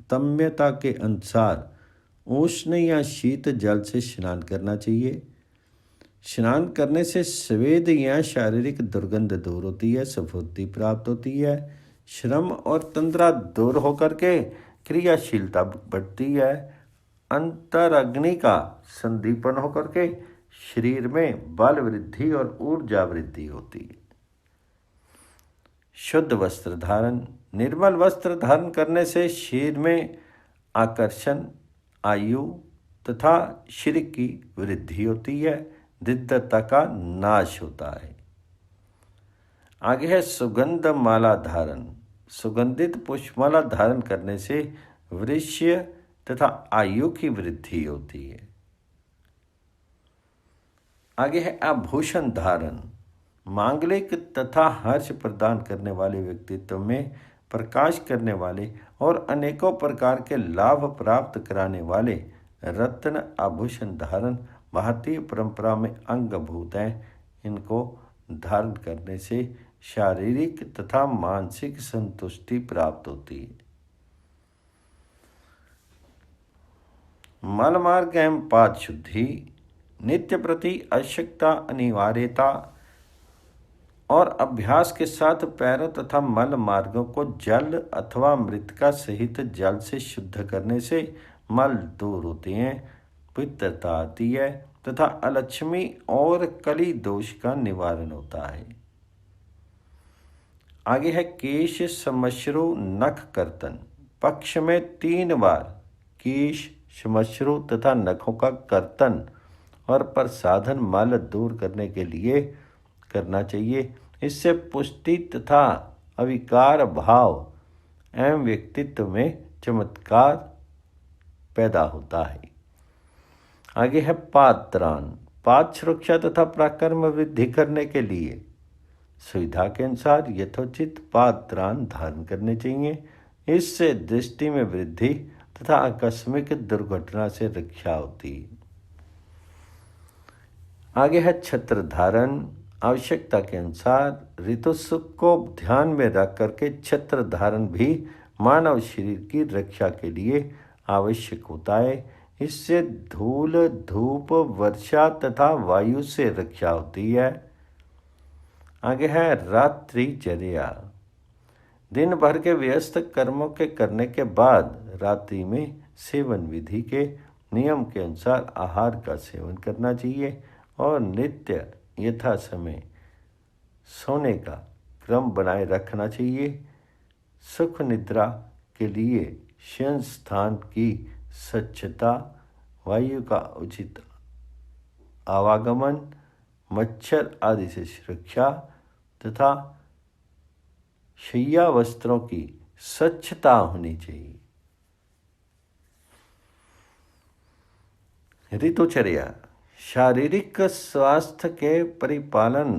तम्यता के अनुसार उष्ण या शीत जल से स्नान करना चाहिए। स्नान करने से स्वेद या शारीरिक दुर्गंध दूर होती है, स्फूर्ति प्राप्त होती है, श्रम और तंद्रा दूर होकर के क्रियाशीलता बढ़ती है, अंतर अग्नि का संदीपन होकर के शरीर में बल वृद्धि और ऊर्जा वृद्धि होती है। शुद्ध वस्त्र धारण। निर्मल वस्त्र धारण करने से शरीर में आकर्षण, आयु तथा शरीर की वृद्धि होती है, दरिद्रता का नाश होता है। आगे है सुगंध माला धारण। सुगंधित पुष्पमाला धारण करने से वृष्य तथा आयु की वृद्धि होती है। आगे है आभूषण धारण। मांगलिक तथा हर्ष प्रदान करने वाले व्यक्तित्व में प्रकाश करने वाले और अनेकों प्रकार के लाभ प्राप्त कराने वाले रत्न आभूषण धारण भारतीय परंपरा में अंगभूत हैं। इनको धारण करने से शारीरिक तथा मानसिक संतुष्टि प्राप्त होती है। मल मार्ग एवं पाद शुद्धि। नित्य प्रति आवश्यकता, अनिवार्यता और अभ्यास के साथ पैरों तथा मल मार्गों को जल अथवा मृतिका सहित जल से शुद्ध करने से मल दूर होते हैं, पवित्रता आती है तथा अलक्ष्मी और कली दोष का निवारण होता है। आगे है केश श्मश्रु नख कर्तन। पक्ष में 3 बार केश, श्मश्रु तथा नखों का कर्तन और प्रसाधन मल दूर करने के लिए करना चाहिए। इससे पुष्टि तथा अविकार भाव एवं व्यक्तित्व में चमत्कार पैदा होता है। आगे है पादत्राण। पाद सुरक्षा तथा पराक्रम वृद्धि करने के लिए सुविधा के अनुसार यथोचित पादत्राण धारण करने चाहिए। इससे दृष्टि में वृद्धि तथा आकस्मिक दुर्घटना से रक्षा होती है। आगे है छत्र धारण। आवश्यकता के अनुसार ऋतु सुख को ध्यान में रख करके छत्र धारण भी मानव शरीर की रक्षा के लिए आवश्यक होता है। इससे धूल, धूप, वर्षा तथा वायु से रक्षा होती है। आगे है रात्रिचर्या। दिन भर के व्यस्त कर्मों के करने के बाद रात्रि में सेवन विधि के नियम के अनुसार आहार का सेवन करना चाहिए और नित्य यथा समय सोने का क्रम बनाए रखना चाहिए। सुख निद्रा के लिए शयन स्थान की स्वच्छता, वायु का उचित आवागमन, मच्छर आदि से सुरक्षा तथा शैया वस्त्रों की स्वच्छता होनी चाहिए। ऋतुचर्या शारीरिक स्वास्थ्य के परिपालन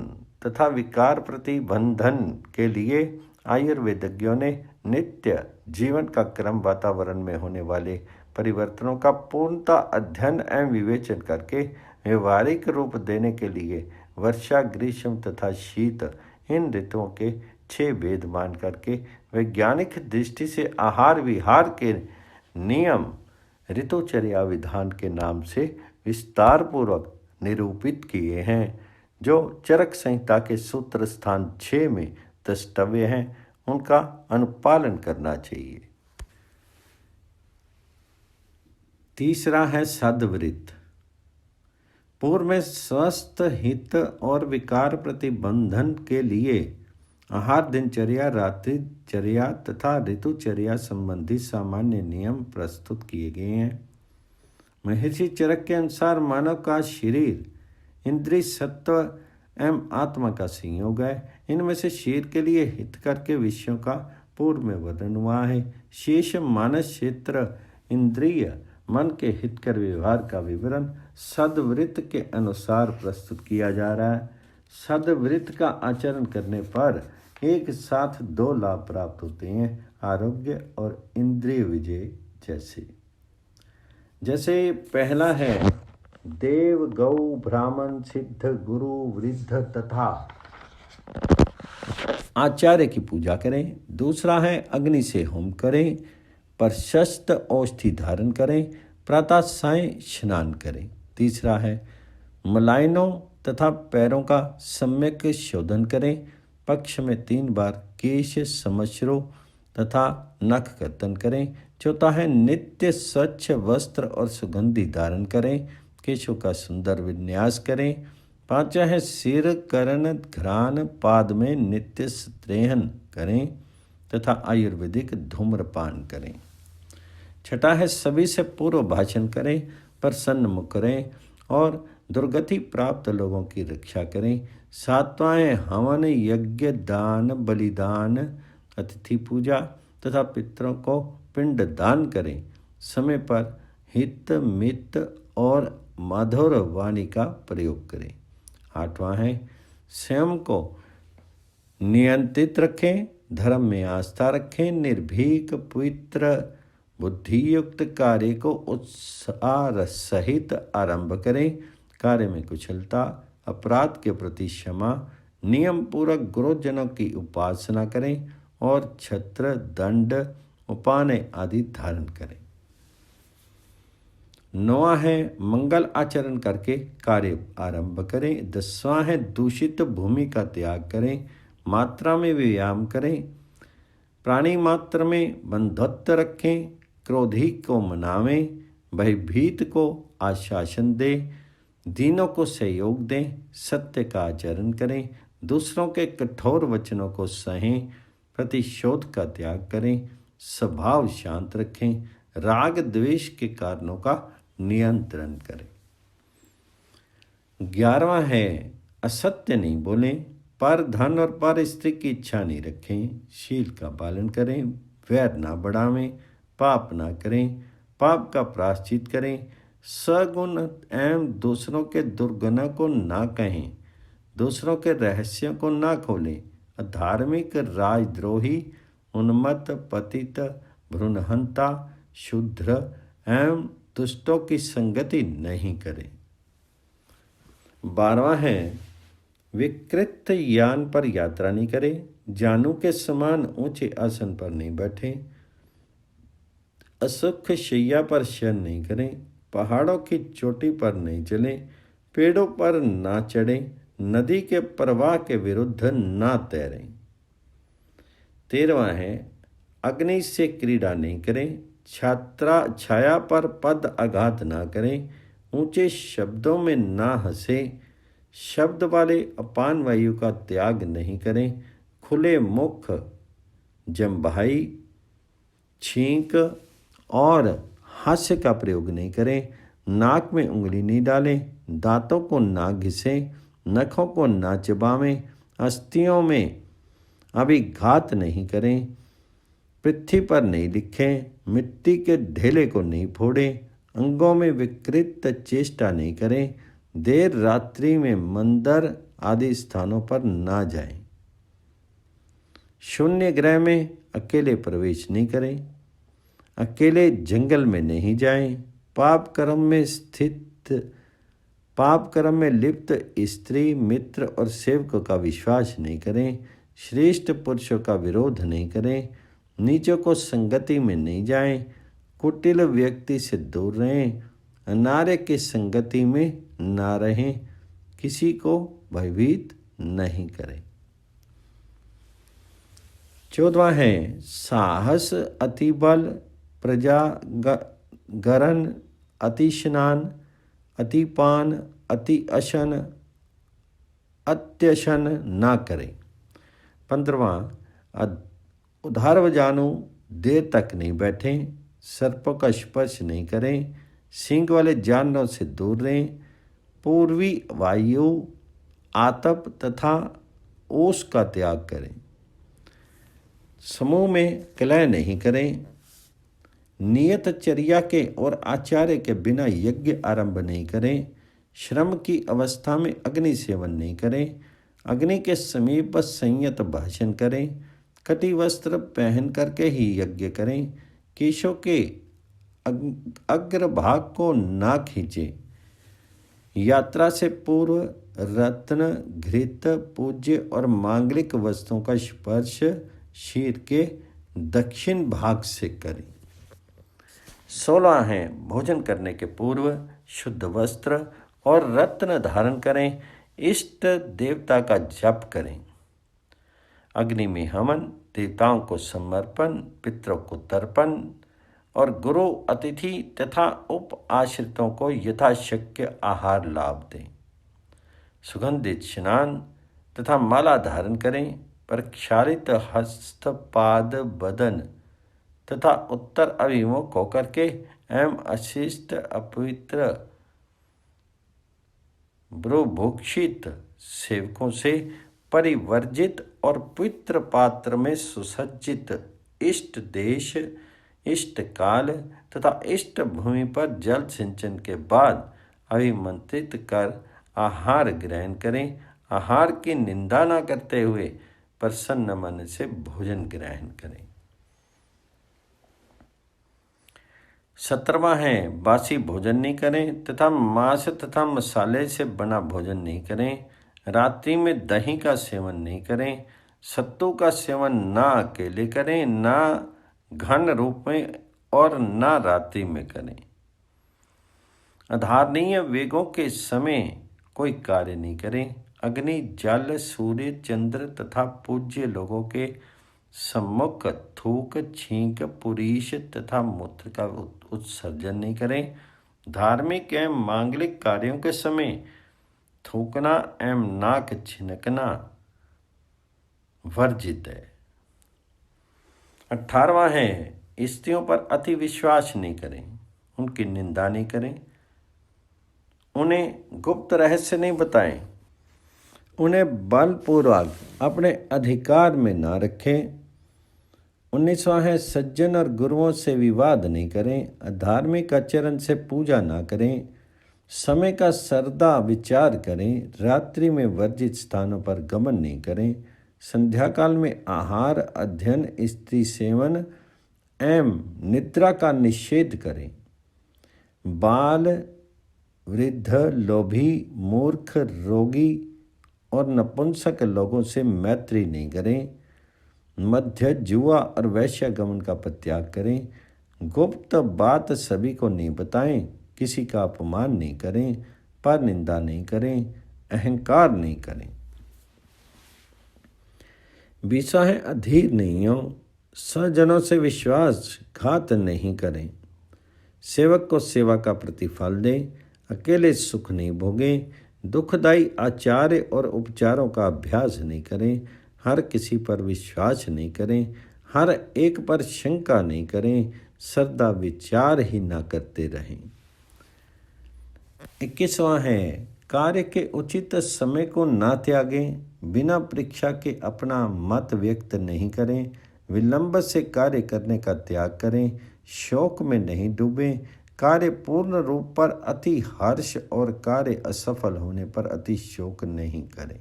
तथा विकार प्रतिबंधन के लिए आयुर्वेदिज्ञों ने नित्य जीवन का क्रम वातावरण में होने वाले परिवर्तनों का पूर्णतः अध्ययन एवं विवेचन करके व्यवहारिक रूप देने के लिए वर्षा, ग्रीष्म तथा शीत इन ऋतुओं के 6 भेद मान करके वैज्ञानिक दृष्टि से आहार विहार के नियम ऋतुचर्या विधान के नाम से विस्तार पूर्वक निरूपित किए हैं, जो चरक संहिता के सूत्र स्थान 6 में द्रष्टव्य हैं। उनका अनुपालन करना चाहिए। तीसरा है सद्वृत्त। पूर्व में स्वस्थ, हित और विकार प्रतिबंधन के लिए आहार, दिनचर्या, रात्रिचर्या तथा ऋतुचर्या संबंधी सामान्य नियम प्रस्तुत किए गए हैं। महर्षि चरक के अनुसार मानव का शरीर इंद्रिय, सत्व एवं आत्मा का संयोग है। इनमें से शरीर के लिए हितकर के विषयों का पूर्व में वर्णन हुआ है। शेष मानस क्षेत्र इंद्रिय मन के हितकर व्यवहार का विवरण सद्वृत्त के अनुसार प्रस्तुत किया जा रहा है। सद्वृत्त का आचरण करने पर एक साथ 2 लाभ प्राप्त होते हैं, आरोग्य और इंद्रिय विजय। जैसे पहला है देव, गौ, ब्राह्मण, सिद्ध, गुरु, वृद्ध तथा आचार्य की पूजा करें। दूसरा है अग्नि से होम करें, प्रशस्त औषधि धारण करें, प्रातः सायं स्नान करें। तीसरा है मलाइनों तथा पैरों का सम्यक शोधन करें। पक्ष में 3 बार केश, श्मश्रु तथा नख कर्तन करें। चौथा है नित्य स्वच्छ वस्त्र और सुगंधि धारण करें। केशों का सुंदर विन्यास करें। पांचवा है सिर करण घ्राण पाद में नित्य स्त्रेहन करें तथा आयुर्वेदिक धूम्रपान करें। छठा है सभी से पूर्व भाषण करें, प्रसन्न मुख करें और दुर्गति प्राप्त लोगों की रक्षा करें। सातवां है हवन यज्ञ दान बलिदान अतिथि पूजा तथा पितरों को पिंड दान करें। समय पर हित मित और मधुर वाणी का प्रयोग करें। आठवां है स्वयं को नियंत्रित रखें, धर्म में आस्था रखें, निर्भीक पवित्र बुद्धियुक्त कार्य को उत्साह सहित आरंभ करें। कार्य में कुशलता, अपराध के प्रति क्षमा, नियम पूर्वक गुरुजनों की उपासना करें और छत्र दंड उपाने आदि धारण करें। नौवां है मंगल आचरण करके कार्य आरंभ करें। दसवां है दूषित भूमि का त्याग करें, मात्रा में व्यायाम करें, प्राणी मात्र में बंधुत्व रखें, क्रोधी को मनावें, भयभीत को आश्वासन दें, दीनों को सहयोग दें, सत्य का आचरण करें, दूसरों के कठोर वचनों को सहें, प्रतिशोध का त्याग करें, स्वभाव शांत रखें, राग द्वेष के कारणों का नियंत्रण करें। 11वां है असत्य नहीं बोलें, पर धन और पर स्त्री की इच्छा नहीं रखें, शील का पालन करें, वैर ना बढ़ावें, पाप ना करें, पाप का प्रायश्चित करें, सगुण एवं दूसरों के दुर्गुणों को ना कहें, दूसरों के रहस्यों को ना खोलें, अधार्मिक राजद्रोही उन्मत्त पतित भ्रूणहंता शूद्र एवं दुष्टों की संगति नहीं करें। 12वां है विकृत यान पर यात्रा नहीं करें, जानू के समान ऊंचे आसन पर नहीं बैठें, असुख शैया पर शयन नहीं करें, पहाड़ों की चोटी पर नहीं चलें, पेड़ों पर ना चढ़ें, नदी के प्रवाह के विरुद्ध ना तैरें। 13वां है अग्नि से क्रीड़ा नहीं करें, छाया पर पद आघात ना करें, ऊंचे शब्दों में ना हंसें, शब्द वाले अपान वायु का त्याग नहीं करें, खुले मुख जम्भाई छींक और हास्य का प्रयोग नहीं करें, नाक में उंगली नहीं डालें, दांतों को ना घिसें, नखों को ना चबावें, अस्थियों में अभिघात नहीं करें, पृथ्वी पर नहीं लिखें, मिट्टी के ढेले को नहीं फोड़ें, अंगों में विकृत चेष्टा नहीं करें, देर रात्रि में मंदिर आदि स्थानों पर ना जाएं, शून्य ग्रह में अकेले प्रवेश नहीं करें, अकेले जंगल में नहीं जाएं, पाप कर्म में लिप्त स्त्री मित्र और सेवकों का विश्वास नहीं करें, श्रेष्ठ पुरुषों का विरोध नहीं करें, नीचों को संगति में नहीं जाएं, कुटिल व्यक्ति से दूर रहें, अनार्य की संगति में ना रहें, किसी को भयभीत नहीं करें। 14वां है साहस अतिबल प्रजागरण अतिस्नान अतिपान अति अशन अत्यशन ना करें। 15वां उधार जानू देर तक नहीं बैठें, सर्पों का स्पर्श नहीं करें, सींग वाले जानवरों से दूर रहें, पूर्वी वायु आतप तथा ओस का त्याग करें, समूह में कलह नहीं करें, नियत चर्या के और आचार्य के बिना यज्ञ आरंभ नहीं करें, श्रम की अवस्था में अग्नि सेवन नहीं करें, अग्नि के समीप संयत भाषण करें, कटी वस्त्र पहन करके ही यज्ञ करें, केशों के अग्रभाग को ना खींचें, यात्रा से पूर्व रत्न घृत पूज्य और मांगलिक वस्तुओं का स्पर्श शीर के दक्षिण भाग से करें। 16 है भोजन करने के पूर्व शुद्ध वस्त्र और रत्न धारण करें, इष्ट देवता का जप करें, अग्नि में हवन, देवताओं को समर्पण, पितरों को तर्पण और गुरु अतिथि तथा उप आश्रितों को यथाशक्य आहार लाभ दें। सुगंधित स्नान तथा माला धारण करें, प्रक्षालित हस्तपाद बदन तथा उत्तर अभिमुख होकर के एवं अशिष्ट अपवित्र ब्रुभूषित सेवकों से परिवर्जित और पवित्र पात्र में सुसज्जित इष्ट देश, इष्ट काल तथा इष्ट भूमि पर जल सिंचन के बाद अभिमंत्रित कर आहार ग्रहण करें। आहार की निंदा न करते हुए प्रसन्न मन से भोजन ग्रहण करें। 17वां है बासी भोजन नहीं करें तथा मांस तथा मसाले से बना भोजन नहीं करें। रात्रि में दही का सेवन नहीं करें। सत्तू का सेवन ना अकेले करें, ना घन रूप में और ना रात्रि में करें। आधारणीय वेगों के समय कोई कार्य नहीं करें। अग्नि, जल, सूर्य, चंद्र तथा पूज्य लोगों के सम्मुख थूक, छींक, पुरीश तथा मूत्र का उत्सर्जन नहीं करें। धार्मिक एवं मांगलिक कार्यों के समय थूकना एवं नाक छिनकना वर्जित है। 18वां है स्त्रियों पर अति विश्वास नहीं करें, उनकी निंदा नहीं करें, उन्हें गुप्त रहस्य नहीं बताएं, उन्हें बलपूर्वक अपने अधिकार में ना रखें। 19वां है सज्जन और गुरुओं से विवाद नहीं करें। धार्मिक आचरण से पूजा ना करें। समय का सरदा विचार करें। रात्रि में वर्जित स्थानों पर गमन नहीं करें। संध्या काल में आहार, अध्ययन, स्त्री सेवन एवं निद्रा का निषेध करें। बाल, वृद्ध, लोभी, मूर्ख, रोगी और नपुंसक लोगों से मैत्री नहीं करें। मध्य, जुआ और वैश्यगमन का परित्याग करें। गुप्त बात सभी को नहीं बताएं। किसी का अपमान नहीं करें, पर निंदा नहीं करें, अहंकार नहीं करें। 20वां है अधीर नहीं हो, सज्जनों से विश्वासघात नहीं करें। सेवक को सेवा का प्रतिफल दें। अकेले सुख नहीं भोगें। दुखदायी आचार्य और उपचारों का अभ्यास नहीं करें। हर किसी पर विश्वास नहीं करें। हर एक पर शंका नहीं करें। श्रद्धा विचार ही ना करते रहें। 21वां है कार्य के उचित समय को ना त्यागें। बिना परीक्षा के अपना मत व्यक्त नहीं करें। विलंब से कार्य करने का त्याग करें। शोक में नहीं डूबें। कार्य पूर्ण रूप पर अति हर्ष और कार्य असफल होने पर अति शोक नहीं करें।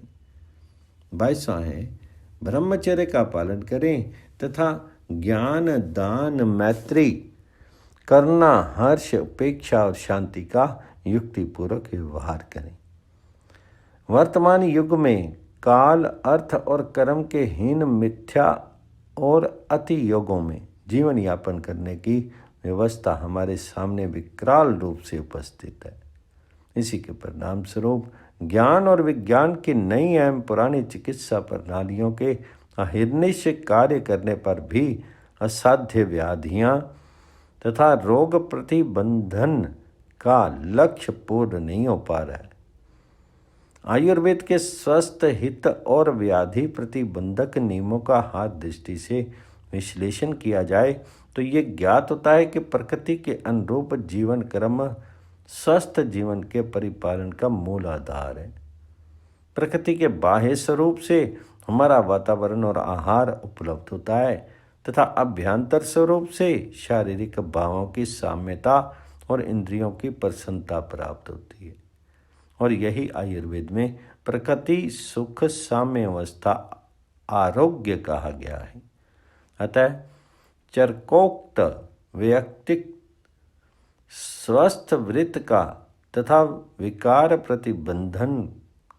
22वां है ब्रह्मचर्य का पालन करें तथा ज्ञान, दान, मैत्री करना, हर्ष, उपेक्षा और शांति का युक्तिपूर्वक व्यवहार करें। वर्तमान युग में काल, अर्थ और कर्म के हीन, मिथ्या और अति योगों में जीवन यापन करने की व्यवस्था हमारे सामने विकराल रूप से उपस्थित है। इसी के परिणाम स्वरूप ज्ञान और विज्ञान की नई एवं पुरानी चिकित्सा प्रणालियों के अहिर्निश कार्य करने पर भी असाध्य व्याधियाँ तथा रोग प्रतिबंधन का लक्ष्य पूर्ण नहीं हो पा रहा है। आयुर्वेद के स्वस्थ, हित और व्याधि प्रतिबंधक नियमों का हाथ दृष्टि से विश्लेषण किया जाए तो ये ज्ञात होता है कि प्रकृति के अनुरूप जीवन क्रम स्वस्थ जीवन के परिपालन का मूल आधार है। प्रकृति के बाह्य स्वरूप से हमारा वातावरण और आहार उपलब्ध होता है तथा अभ्यंतर स्वरूप से शारीरिक भावों की साम्यता और इंद्रियों की प्रसन्नता प्राप्त होती है। और यही आयुर्वेद में प्रकृति सुख साम्य अवस्था आरोग्य कहा गया है। अतः चरकोक्त वैयक्तिक स्वस्थ वृत्त का तथा विकार प्रतिबंधन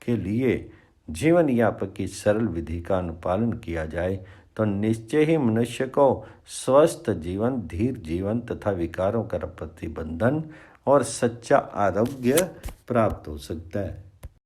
के लिए जीवन यापन की सरल विधि का अनुपालन किया जाए तो निश्चय ही मनुष्य को स्वस्थ जीवन, धीर जीवन तथा विकारों का प्रतिबंधन और सच्चा आरोग्य प्राप्त हो सकता है।